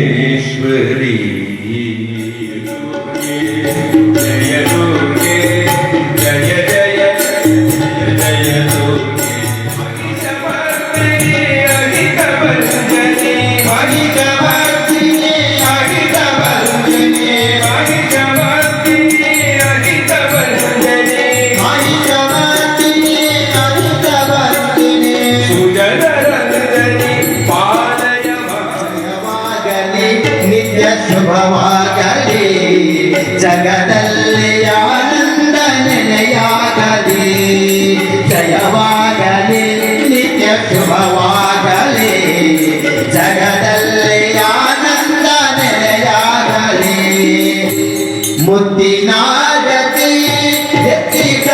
ಪರಮೇಶ್ವರಿ ಜಯ ದುರ್ಗೆ ಜಯ ಜಯ ಜಯ ದುರ್ಗೆ ಅಹಿತವರ್ಧಿನಿ ಅಹಿತವಂದನೆ ಅಹಿತವರ್ಧಿನಿ ಅಹಿತವಂದನೆ ಅಹಿತವರ್ಧಿನಿ ಅಹಿತವಂದನೆ ಅಹಿತವರ್ಧಿನಿ ಅಹಿತವಂದನೆ ಸುಜನರಂದನೆ ಪಾಲಯವಾಗಲಿ ನಿತ್ಯ ಶುಭವಾಗಲಿ ಜಗದಲ್ಲಿ ಆನಂದ ನೆಲೆಯಾಗಲಿ ಜಯವಾಗಲಿ ನಿತ್ಯ ಶುಭವಾಗಲಿ ಜಗದಲ್ಲಿ ಆನಂದ ನೆಲೆಯಾಗಲಿ ಮುತ್ತಿನ ಗತಿ ಎತ್ತಿದ